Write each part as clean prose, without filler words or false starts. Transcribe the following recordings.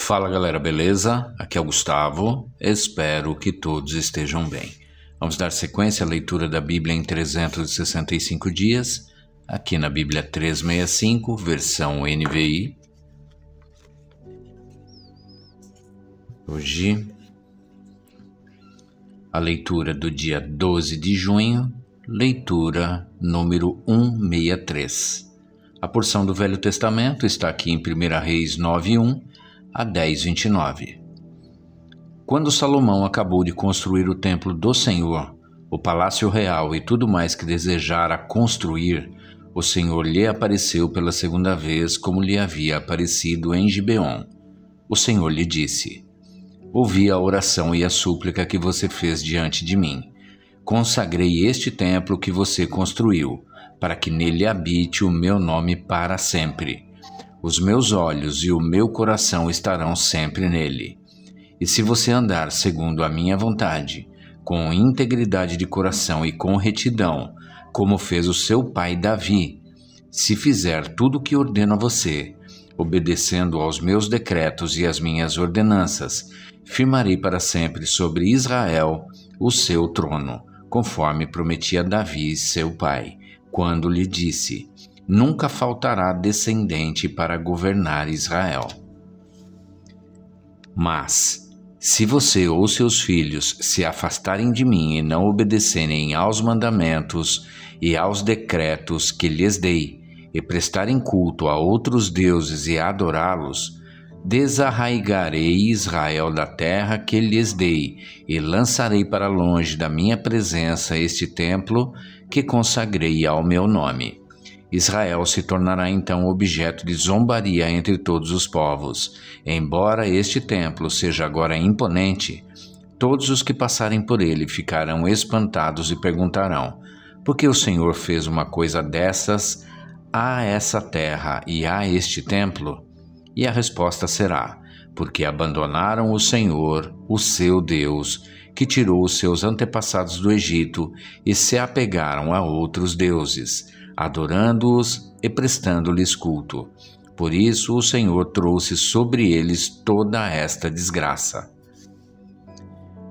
Fala galera, beleza? Aqui é o Gustavo, espero que todos estejam bem. Vamos dar sequência à leitura da Bíblia em 365 dias, aqui na Bíblia 365, versão NVI. Hoje, a leitura do dia 12 de junho, leitura número 163. A porção do Velho Testamento está aqui em 1 Reis 9:1 a 10:29. Quando Salomão acabou de construir o templo do Senhor, o palácio real e tudo mais que desejara construir, o Senhor lhe apareceu pela segunda vez como lhe havia aparecido em Gibeon. O Senhor lhe disse: ouvi a oração e a súplica que você fez diante de mim. Consagrei este templo que você construiu, para que nele habite o meu nome para sempre. Os meus olhos e o meu coração estarão sempre nele. E se você andar segundo a minha vontade, com integridade de coração e com retidão, como fez o seu pai Davi, se fizer tudo o que ordeno a você, obedecendo aos meus decretos e às minhas ordenanças, firmarei para sempre sobre Israel o seu trono, conforme prometi a Davi, seu pai, quando lhe disse: nunca faltará descendente para governar Israel. Mas, se você ou seus filhos se afastarem de mim e não obedecerem aos mandamentos e aos decretos que lhes dei, e prestarem culto a outros deuses e adorá-los, desarraigarei Israel da terra que lhes dei, e lançarei para longe da minha presença este templo que consagrei ao meu nome. Israel se tornará então objeto de zombaria entre todos os povos. Embora este templo seja agora imponente, todos os que passarem por ele ficarão espantados e perguntarão: por que o Senhor fez uma coisa dessas a essa terra e a este templo? E a resposta será: porque abandonaram o Senhor, o seu Deus, que tirou os seus antepassados do Egito, e se apegaram a outros deuses, adorando-os e prestando-lhes culto. Por isso o Senhor trouxe sobre eles toda esta desgraça.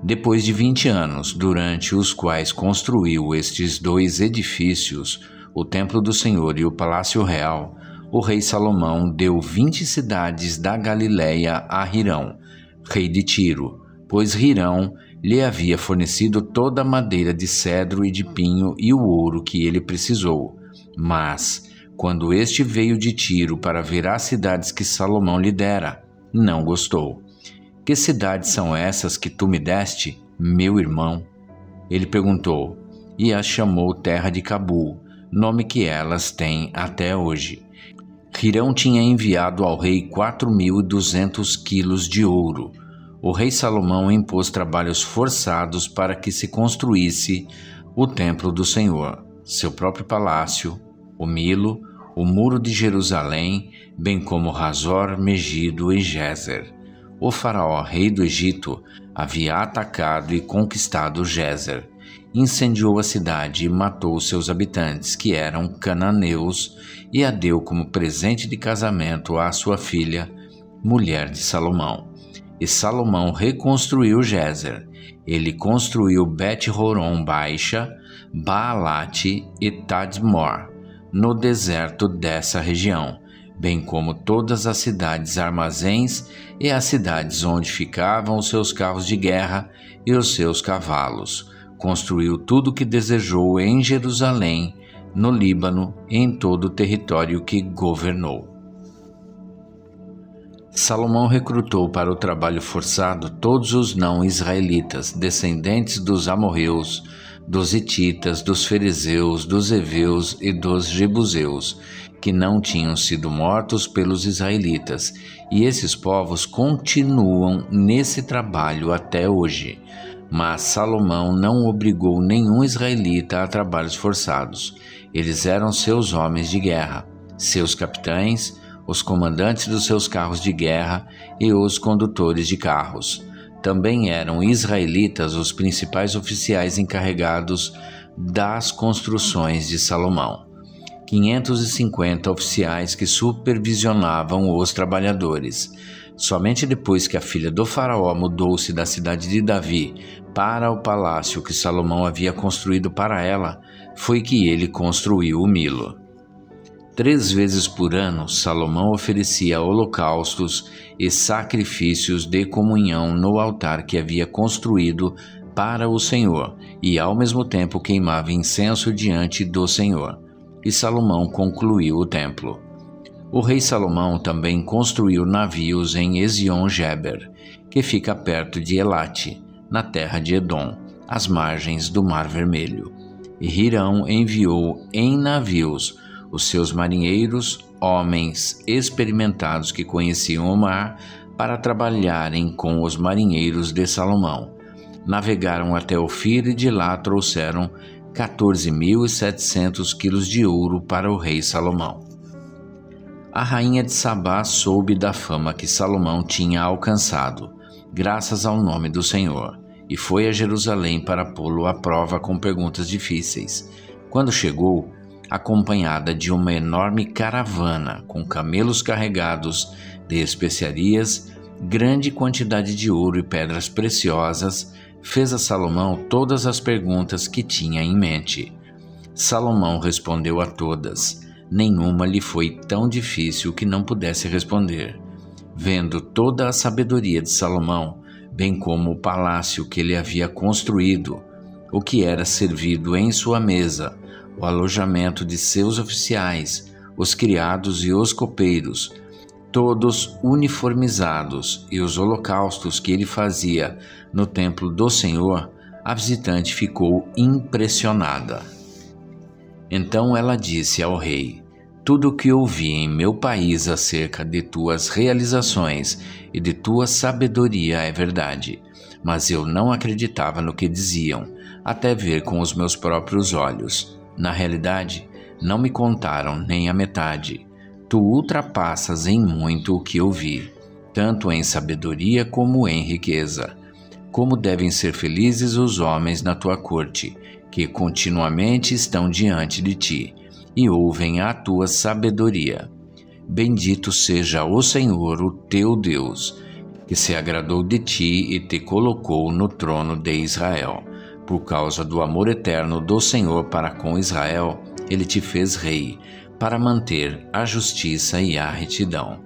Depois de 20 anos, durante os quais construiu estes dois edifícios, o templo do Senhor e o palácio real, o rei Salomão deu 20 cidades da Galileia a Hirão, rei de Tiro, pois Hirão lhe havia fornecido toda a madeira de cedro e de pinho e o ouro que ele precisou. Mas, quando este veio de Tiro para ver as cidades que Salomão lhe dera, não gostou. Que cidades são essas que tu me deste, meu irmão? Ele perguntou, e as chamou Terra de Cabul, nome que elas têm até hoje. Hirão tinha enviado ao rei 4.200 quilos de ouro. O rei Salomão impôs trabalhos forçados para que se construísse o templo do Senhor, seu próprio palácio, o Milo, o muro de Jerusalém, bem como Razor, Megido e Gézer. O faraó, rei do Egito, havia atacado e conquistado Gézer. Incendiou a cidade e matou seus habitantes, que eram cananeus, e a deu como presente de casamento à sua filha, mulher de Salomão. E Salomão reconstruiu Gézer. Ele construiu Bet-Horon Baixa, Baalate e Tadmor, no deserto dessa região, bem como todas as cidades armazéns e as cidades onde ficavam os seus carros de guerra e os seus cavalos. Construiu tudo o que desejou em Jerusalém, no Líbano e em todo o território que governou. Salomão recrutou para o trabalho forçado todos os não-israelitas, descendentes dos amorreus, dos hititas, dos ferezeus, dos heveus e dos jebuseus, que não tinham sido mortos pelos israelitas, e esses povos continuam nesse trabalho até hoje. Mas Salomão não obrigou nenhum israelita a trabalhos forçados. Eles eram seus homens de guerra, seus capitães, os comandantes dos seus carros de guerra e os condutores de carros. Também eram israelitas os principais oficiais encarregados das construções de Salomão. 550 oficiais que supervisionavam os trabalhadores. Somente depois que a filha do faraó mudou-se da cidade de Davi para o palácio que Salomão havia construído para ela, foi que ele construiu o Milo. 3 vezes por ano, Salomão oferecia holocaustos e sacrifícios de comunhão no altar que havia construído para o Senhor, e ao mesmo tempo queimava incenso diante do Senhor. E Salomão concluiu o templo. O rei Salomão também construiu navios em Ezion-Geber, que fica perto de Elate, na terra de Edom, às margens do Mar Vermelho. E Hirão enviou em navios os seus marinheiros, homens experimentados que conheciam o mar, para trabalharem com os marinheiros de Salomão. Navegaram até Ofir e de lá trouxeram 14.700 quilos de ouro para o rei Salomão. A rainha de Sabá soube da fama que Salomão tinha alcançado, graças ao nome do Senhor, e foi a Jerusalém para pô-lo à prova com perguntas difíceis. Quando chegou, acompanhada de uma enorme caravana com camelos carregados de especiarias, grande quantidade de ouro e pedras preciosas, fez a Salomão todas as perguntas que tinha em mente. Salomão respondeu a todas. Nenhuma lhe foi tão difícil que não pudesse responder. Vendo toda a sabedoria de Salomão, bem como o palácio que ele havia construído, o que era servido em sua mesa, o alojamento de seus oficiais, os criados e os copeiros, todos uniformizados, e os holocaustos que ele fazia no templo do Senhor, a visitante ficou impressionada. Então ela disse ao rei: tudo o que ouvi em meu país acerca de tuas realizações e de tua sabedoria é verdade, mas eu não acreditava no que diziam, até ver com os meus próprios olhos. Na realidade, não me contaram nem a metade. Tu ultrapassas em muito o que ouvi, tanto em sabedoria como em riqueza. Como devem ser felizes os homens na tua corte, que continuamente estão diante de ti, e ouvem a tua sabedoria. Bendito seja o Senhor, o teu Deus, que se agradou de ti e te colocou no trono de Israel. Por causa do amor eterno do Senhor para com Israel, ele te fez rei, para manter a justiça e a retidão.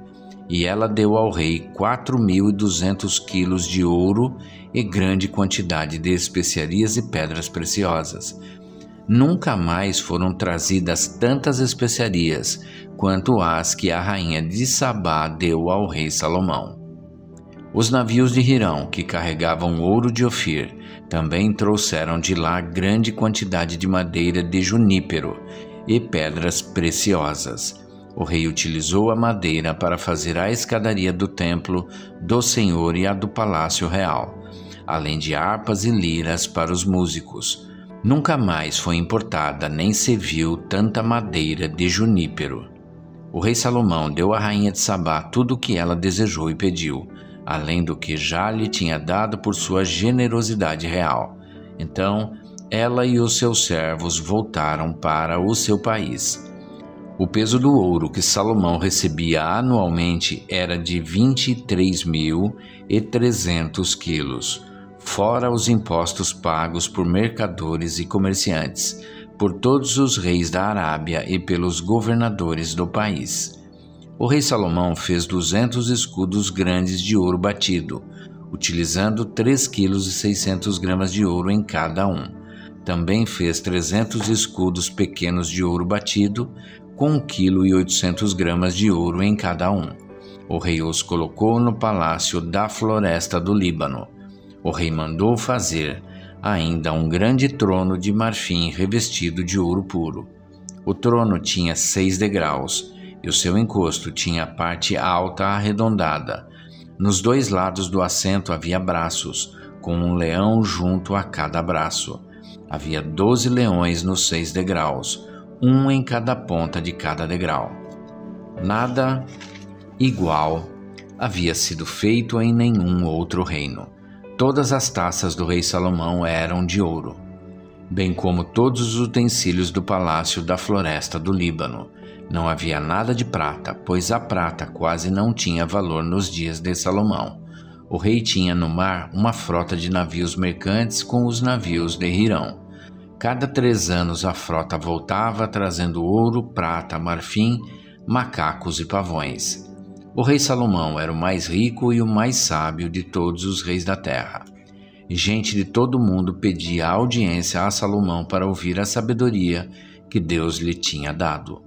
E ela deu ao rei 4.200 quilos de ouro e grande quantidade de especiarias e pedras preciosas. Nunca mais foram trazidas tantas especiarias quanto as que a rainha de Sabá deu ao rei Salomão. Os navios de Hirão, que carregavam ouro de Ofir, também trouxeram de lá grande quantidade de madeira de junípero e pedras preciosas. O rei utilizou a madeira para fazer a escadaria do templo do Senhor e a do palácio real, além de harpas e liras para os músicos. Nunca mais foi importada nem se viu tanta madeira de junípero. O rei Salomão deu à rainha de Sabá tudo o que ela desejou e pediu, além do que já lhe tinha dado por sua generosidade real. Então, ela e os seus servos voltaram para o seu país. O peso do ouro que Salomão recebia anualmente era de 23.300 quilos, fora os impostos pagos por mercadores e comerciantes, por todos os reis da Arábia e pelos governadores do país. O rei Salomão fez 200 escudos grandes de ouro batido, utilizando 3,6 kg de ouro em cada um. Também fez 300 escudos pequenos de ouro batido, com 1,8 kg de ouro em cada um. O rei os colocou no palácio da floresta do Líbano. O rei mandou fazer ainda um grande trono de marfim revestido de ouro puro. O trono tinha 6 degraus, e o seu encosto tinha a parte alta arredondada. Nos 2 lados do assento havia braços, com um leão junto a cada braço. Havia 12 leões nos 6 degraus, um em cada ponta de cada degrau. Nada igual havia sido feito em nenhum outro reino. Todas as taças do rei Salomão eram de ouro, bem como todos os utensílios do palácio da floresta do Líbano. Não havia nada de prata, pois a prata quase não tinha valor nos dias de Salomão. O rei tinha no mar uma frota de navios mercantes com os navios de Hirão. Cada 3 anos a frota voltava trazendo ouro, prata, marfim, macacos e pavões. O rei Salomão era o mais rico e o mais sábio de todos os reis da terra. Gente de todo mundo pedia audiência a Salomão para ouvir a sabedoria que Deus lhe tinha dado.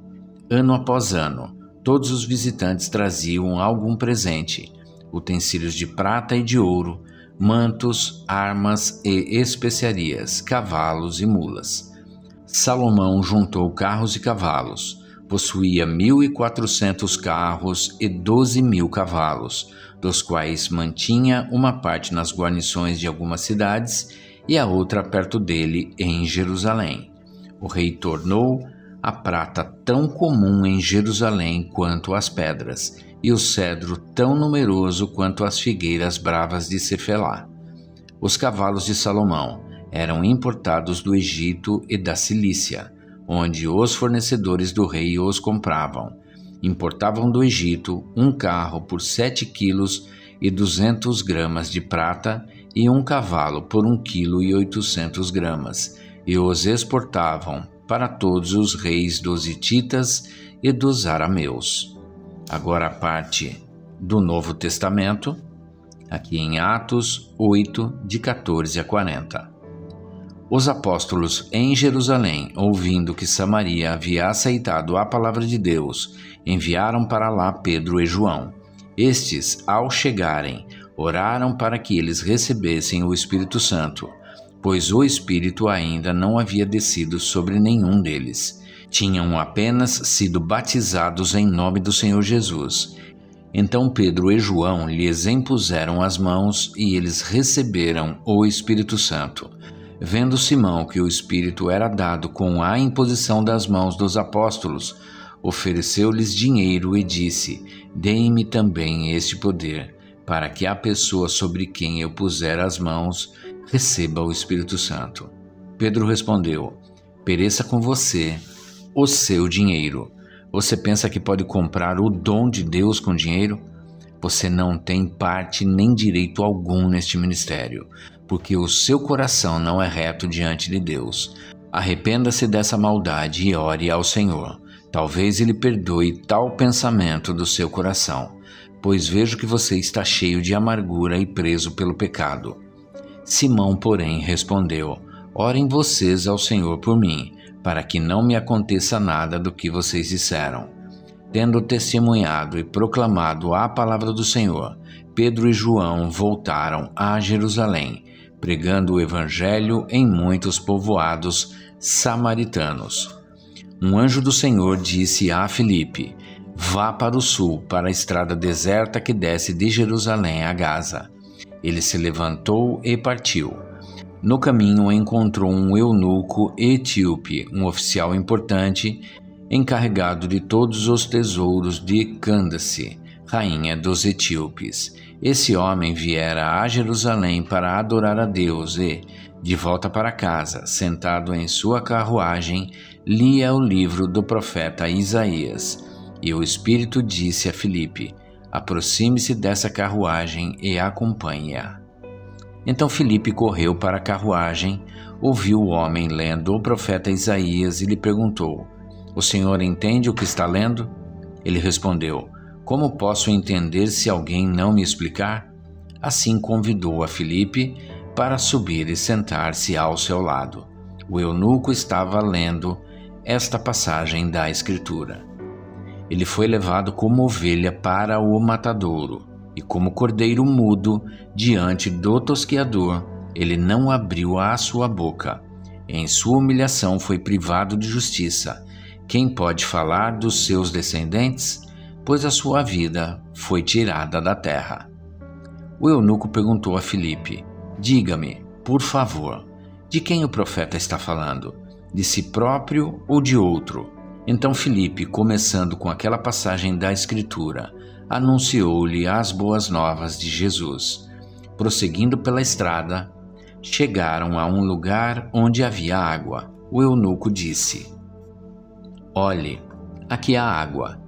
Ano após ano, todos os visitantes traziam algum presente, utensílios de prata e de ouro, mantos, armas e especiarias, cavalos e mulas. Salomão juntou carros e cavalos. Possuía 1.400 carros e 12.000 cavalos, dos quais mantinha uma parte nas guarnições de algumas cidades e a outra perto dele em Jerusalém. O rei tornou a prata tão comum em Jerusalém quanto as pedras, e o cedro tão numeroso quanto as figueiras bravas de Cefelá. Os cavalos de Salomão eram importados do Egito e da Cilícia, onde os fornecedores do rei os compravam. Importavam do Egito um carro por 7 quilos e 200 gramas de prata e um cavalo por 1 quilo e 800 gramas, e os exportavam para todos os reis dos hititas e dos arameus. Agora a parte do Novo Testamento, aqui em Atos 8, de 14 a 40. Os apóstolos em Jerusalém, ouvindo que Samaria havia aceitado a palavra de Deus, enviaram para lá Pedro e João. Estes, ao chegarem, oraram para que eles recebessem o Espírito Santo, pois o Espírito ainda não havia descido sobre nenhum deles. Tinham apenas sido batizados em nome do Senhor Jesus. Então Pedro e João lhes impuseram as mãos e eles receberam o Espírito Santo. Vendo Simão que o Espírito era dado com a imposição das mãos dos apóstolos, ofereceu-lhes dinheiro e disse: Deem-me também este poder, para que a pessoa sobre quem eu puser as mãos receba o Espírito Santo. Pedro respondeu: Pereça com você o seu dinheiro. Você pensa que pode comprar o dom de Deus com dinheiro? Você não tem parte nem direito algum neste ministério, porque o seu coração não é reto diante de Deus. Arrependa-se dessa maldade e ore ao Senhor. Talvez Ele perdoe tal pensamento do seu coração, pois vejo que você está cheio de amargura e preso pelo pecado. Simão, porém, respondeu: Orem vocês ao Senhor por mim, para que não me aconteça nada do que vocês disseram. Tendo testemunhado e proclamado a palavra do Senhor, Pedro e João voltaram a Jerusalém, pregando o evangelho em muitos povoados samaritanos. Um anjo do Senhor disse a Filipe: Vá para o sul, para a estrada deserta que desce de Jerusalém a Gaza. Ele se levantou e partiu. No caminho encontrou um eunuco etíope, um oficial importante, encarregado de todos os tesouros de Cândace, rainha dos etíopes. Esse homem viera a Jerusalém para adorar a Deus e, de volta para casa, sentado em sua carruagem, lia o livro do profeta Isaías. E o Espírito disse a Filipe: Aproxime-se dessa carruagem e acompanhe-a. Então Filipe correu para a carruagem, ouviu o homem lendo o profeta Isaías e lhe perguntou: O senhor entende o que está lendo? Ele respondeu: Como posso entender se alguém não me explicar? Assim convidou a Filipe para subir e sentar-se ao seu lado. O eunuco estava lendo esta passagem da Escritura: Ele foi levado como ovelha para o matadouro, e como cordeiro mudo diante do tosqueador, ele não abriu a sua boca. Em sua humilhação foi privado de justiça. Quem pode falar dos seus descendentes? Pois a sua vida foi tirada da terra. O eunuco perguntou a Filipe: Diga-me, por favor, de quem o profeta está falando? De si próprio ou de outro? Então Filipe, começando com aquela passagem da Escritura, anunciou-lhe as boas novas de Jesus. Prosseguindo pela estrada, chegaram a um lugar onde havia água. O eunuco disse: Olhe, aqui há água.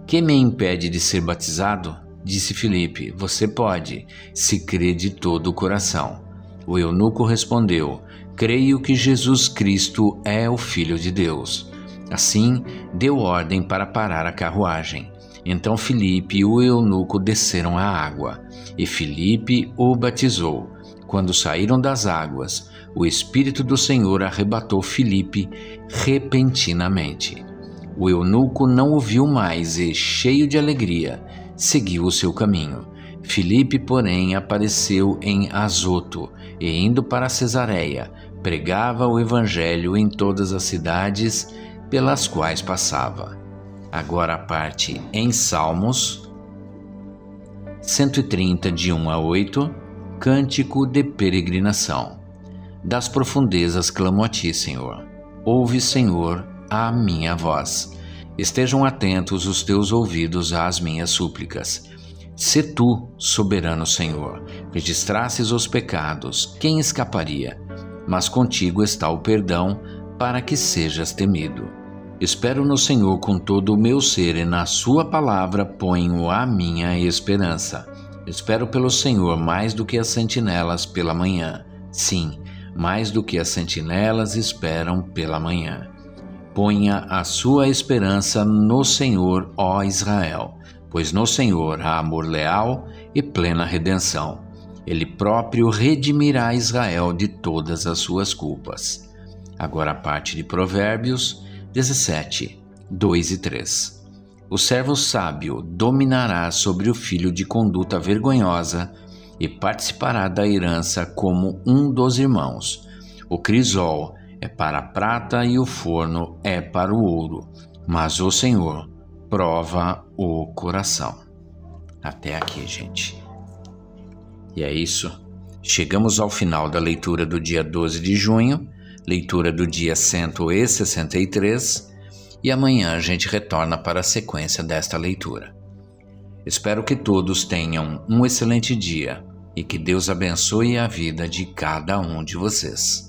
Que me impede de ser batizado? Disse Filipe: você pode, se crê de todo o coração. O eunuco respondeu: creio que Jesus Cristo é o Filho de Deus. Assim, deu ordem para parar a carruagem. Então Filipe e o eunuco desceram à água, e Filipe o batizou. Quando saíram das águas, o Espírito do Senhor arrebatou Filipe repentinamente. O eunuco não o viu mais e, cheio de alegria, seguiu o seu caminho. Filipe, porém, apareceu em Azoto e, indo para Cesareia, pregava o evangelho em todas as cidades pelas quais passava. Agora a parte em Salmos 130, de 1 a 8, Cântico de peregrinação. Das profundezas clamo a ti, Senhor. Ouve, Senhor, a minha voz. Estejam atentos os teus ouvidos às minhas súplicas. Se tu, soberano Senhor, registrasses os pecados, quem escaparia? Mas contigo está o perdão, para que sejas temido. Espero no Senhor com todo o meu ser, e na sua palavra ponho a minha esperança. Espero pelo Senhor mais do que as sentinelas pela manhã. Sim, mais do que as sentinelas esperam pela manhã. Ponha a sua esperança no Senhor, ó Israel, pois no Senhor há amor leal e plena redenção. Ele próprio redimirá Israel de todas as suas culpas. Agora a parte de Provérbios 17, 2 e 3. O servo sábio dominará sobre o filho de conduta vergonhosa e participará da herança como um dos irmãos. O crisol é para a prata e o forno é para o ouro, mas o Senhor prova o coração. Até aqui, gente. E é isso. Chegamos ao final da leitura do dia 12 de junho, leitura do dia 163, e amanhã a gente retorna para a sequência desta leitura. Espero que todos tenham um excelente dia e que Deus abençoe a vida de cada um de vocês.